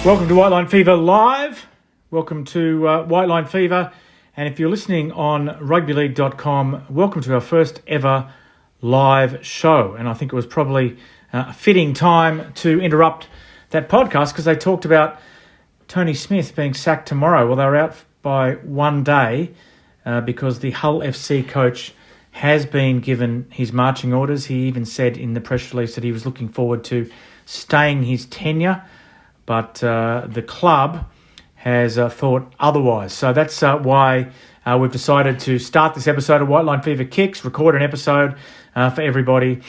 Welcome to White Line Fever Live. Welcome to White Line Fever. And if you're listening on rugbyleague.com, welcome to our first ever live show. And I think it was probably a fitting time to interrupt that podcast because they talked about Tony Smith being sacked tomorrow. Well, they were out by one day because the Hull FC coach has been given his marching orders. He even said in the press release that he was looking forward to staying his tenure. But the club has thought otherwise. So that's why we've decided to start this episode of White Line Fever Kicks, record an episode for everybody,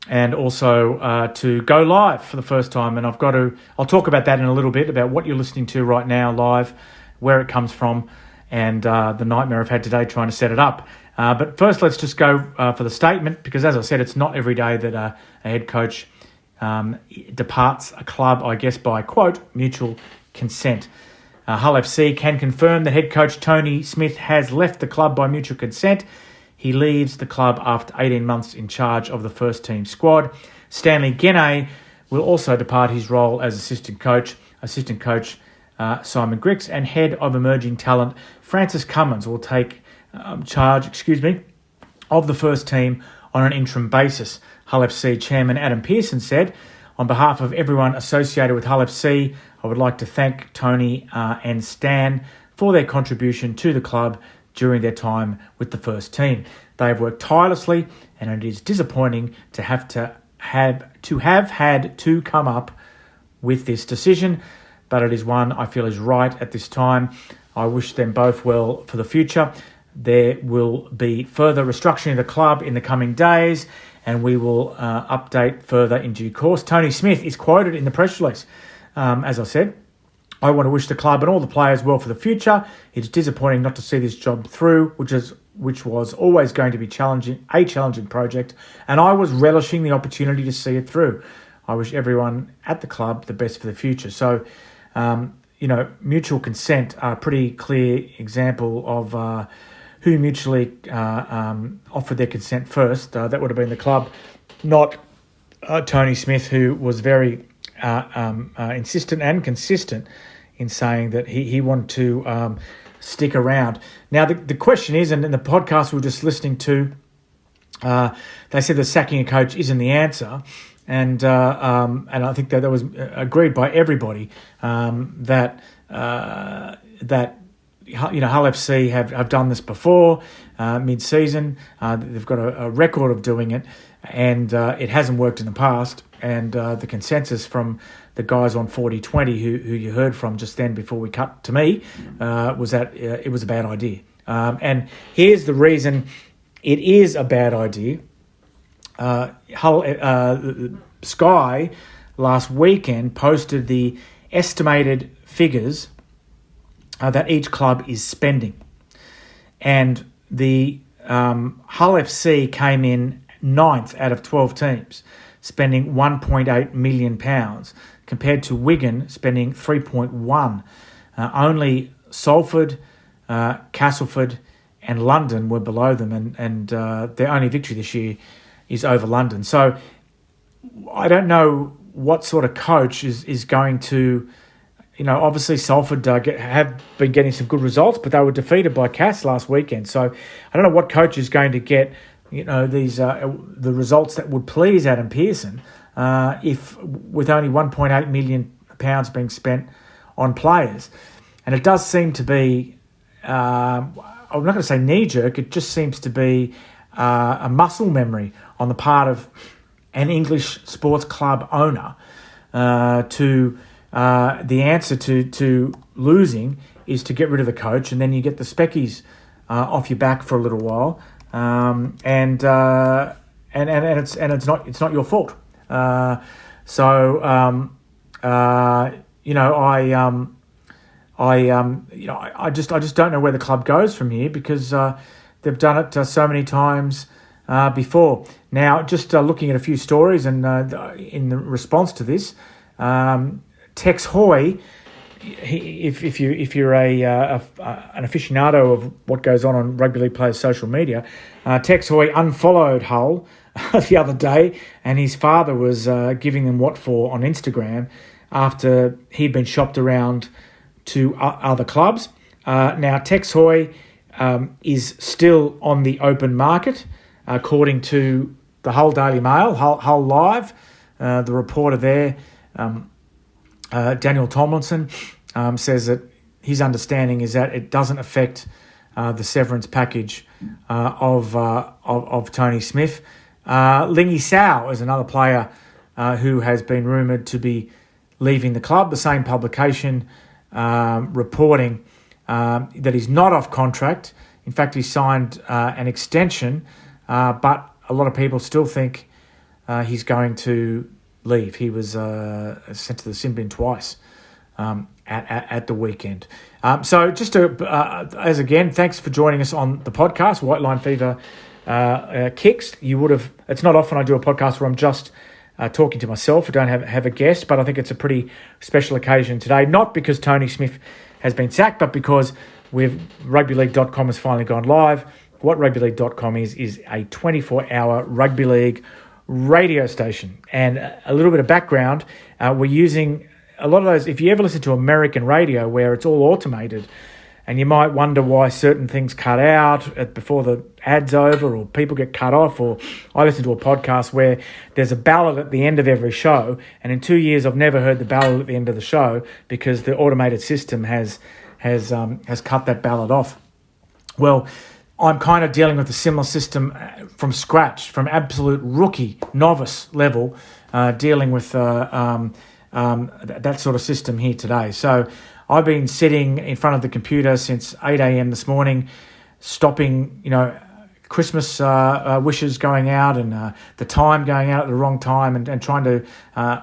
and also to go live for the first time. And I'll talk about that in a little bit, about what you're listening to right now live, where it comes from, and the nightmare I've had today trying to set it up. But first, let's just go for the statement, because as I said, it's not every day that a head coach departs a club, I guess, by, quote, mutual consent. Hull FC can confirm that head coach Tony Smith has left the club by mutual consent. He leaves the club after 18 months in charge of the first team squad. Stanley Gennay will also depart his role as assistant coach. Assistant coach Simon Grix and head of emerging talent Francis Cummins will take charge of the first team on an interim basis. Hull FC chairman Adam Pearson said, "On behalf of everyone associated with Hull FC, I would like to thank Tony and Stan for their contribution to the club during their time with the first team. They have worked tirelessly, and it is disappointing to have had to come up with this decision, but it is one I feel is right at this time. I wish them both well for the future. There will be further restructuring of the club in the coming days, and we will update further in due course." Tony Smith is quoted in the press release. As I said, "I want to wish the club and all the players well for the future. It's disappointing not to see this job through, which was always going to be a challenging project, and I was relishing the opportunity to see it through. I wish everyone at the club the best for the future." So, mutual consent, a pretty clear example of who mutually offered their consent first. That would have been the club, not Tony Smith, who was very insistent and consistent in saying that he wanted to stick around. Now, the question is, and in the podcast we were just listening to, they said that sacking a coach isn't the answer. And I think that was agreed by everybody that Hull FC have done this before mid-season. They've got a record of doing it, and it hasn't worked in the past. And the consensus from the guys on 40-20 who you heard from just then before we cut to me was that it was a bad idea. And here's the reason it is a bad idea. Sky last weekend posted the estimated figures that each club is spending. And the Hull FC came in 9th out of 12 teams, spending £1.8 million, compared to Wigan spending 3.1. Only Salford, Castleford and London were below them, and their only victory this year is over London. So I don't know what sort of coach is going to... obviously Salford have been getting some good results, but they were defeated by Cass last weekend. So I don't know what coach is going to get, these the results that would please Adam Pearson if with only £1.8 million being spent on players. And it does seem to be, I'm not going to say knee-jerk, it just seems to be a muscle memory on the part of an English sports club owner to... the answer to losing is to get rid of the coach, and then you get the speckies off your back for a little while, and it's not your fault. I just don't know where the club goes from here, because they've done it so many times before. Now, just looking at a few stories, and in the response to this. Tex Hoy, if you're an aficionado of what goes on Rugby League Players' social media, Tex Hoy unfollowed Hull the other day, and his father was giving them what for on Instagram after he'd been shopped around to other clubs. Now, Tex Hoy is still on the open market, according to the Hull Daily Mail, Hull Live. The reporter there, Daniel Tomlinson, says that his understanding is that it doesn't affect the severance package of Tony Smith. Lingy Sao is another player who has been rumoured to be leaving the club. The same publication reporting that he's not off contract. In fact, he signed an extension, but a lot of people still think he's going to leave. He was sent to the sin bin twice at the weekend. So just as again, thanks for joining us on the podcast, White Line Fever Kicks. It's not often I do a podcast where I'm just talking to myself. I don't have a guest, but I think it's a pretty special occasion today, not because Tony Smith has been sacked, but because rugbyleague.com has finally gone live. What rugbyleague.com is a 24-hour rugby league radio station. And a little bit of background, we're using a lot of those. If you ever listen to American radio where it's all automated, and you might wonder why certain things cut out before the ad's over, or people get cut off, or I listen to a podcast where there's a ballad at the end of every show, and in 2 years I've never heard the ballad at the end of the show because the automated system has cut that ballad off. Well, I'm kind of dealing with a similar system from scratch, from absolute rookie, novice level, dealing with that sort of system here today. So I've been sitting in front of the computer since 8 a.m. this morning, stopping, Christmas wishes going out and the time going out at the wrong time, and trying to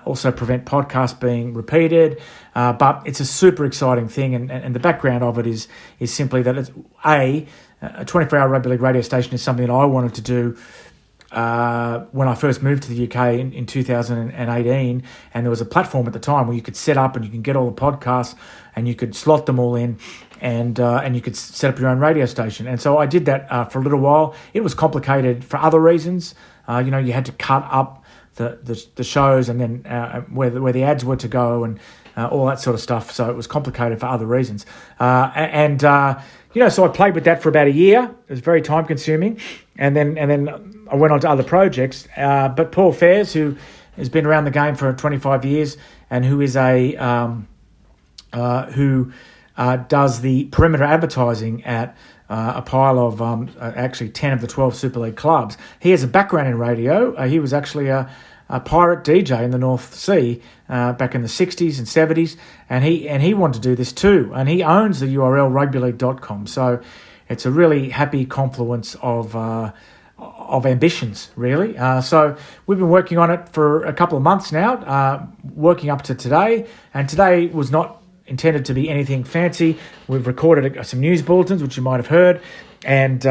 also prevent podcasts being repeated. But it's a super exciting thing, and the background of it is simply that it's a 24-hour rugby league radio station is something that I wanted to do when I first moved to the UK in 2018, and there was a platform at the time where you could set up and you can get all the podcasts and you could slot them all in, and you could set up your own radio station. And so I did that for a little while. It was complicated for other reasons. You had to cut up the shows, and then where the ads were to go, and all that sort of stuff. So it was complicated for other reasons. So I played with that for about a year. It was very time consuming, and then I went on to other projects. But Paul Fairs, who has been around the game for 25 years, and who is who does the perimeter advertising at a pile of actually 10 of the 12 Super League clubs. He has a background in radio. He was actually a pirate DJ in the North Sea back in the 60s and 70s, and he wanted to do this too. And he owns the URL rugbyleague.com. So it's a really happy confluence of ambitions, really. So we've been working on it for a couple of months now, working up to today. And today was not intended to be anything fancy. We've recorded some news bulletins, which you might have heard, and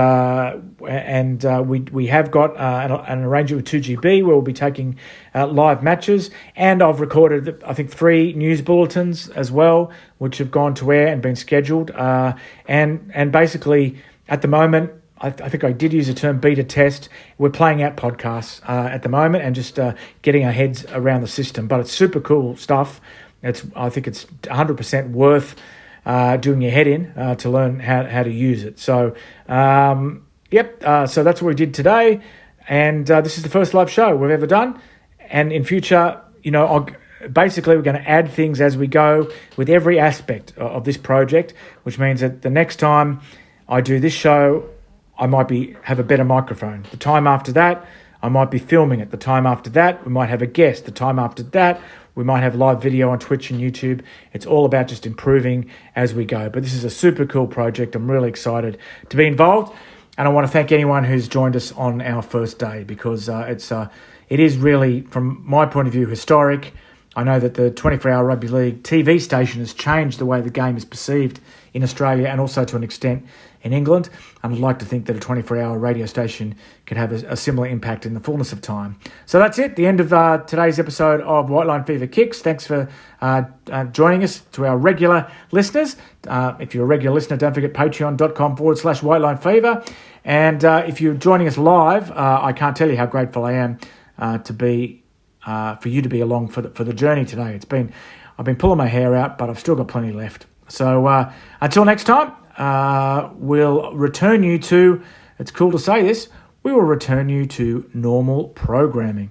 we have got an arrangement with 2GB where we'll be taking live matches, and I've recorded I think 3 news bulletins as well, which have gone to air and been scheduled. And basically at the moment, I think I did use the term beta test. We're playing out podcasts at the moment and just getting our heads around the system. But it's super cool stuff. I think it's 100% worth doing your head in to learn how to use it. So, so that's what we did today. And this is the first live show we've ever done. And in future, basically we're going to add things as we go with every aspect of this project, which means that the next time I do this show, I might have a better microphone. The time after that, I might be filming it. The time after that, we might have a guest. The time after that, we might have live video on Twitch and YouTube. It's all about just improving as we go. But this is a super cool project. I'm really excited to be involved. And I want to thank anyone who's joined us on our first day, because it is really, from my point of view, historic. I know that the 24-hour Rugby League TV station has changed the way the game is perceived in Australia, and also to an extent in England. And I'd like to think that a 24-hour radio station could have a similar impact in the fullness of time. So that's it, the end of today's episode of White Line Fever Kicks. Thanks for joining us. To our regular listeners, if you're a regular listener, don't forget patreon.com/White Line Fever. And if you're joining us live, I can't tell you how grateful I am for you to be along for the journey today. I've been pulling my hair out, but I've still got plenty left. So until next time, we'll return you to, it's cool to say this, we will return you to normal programming.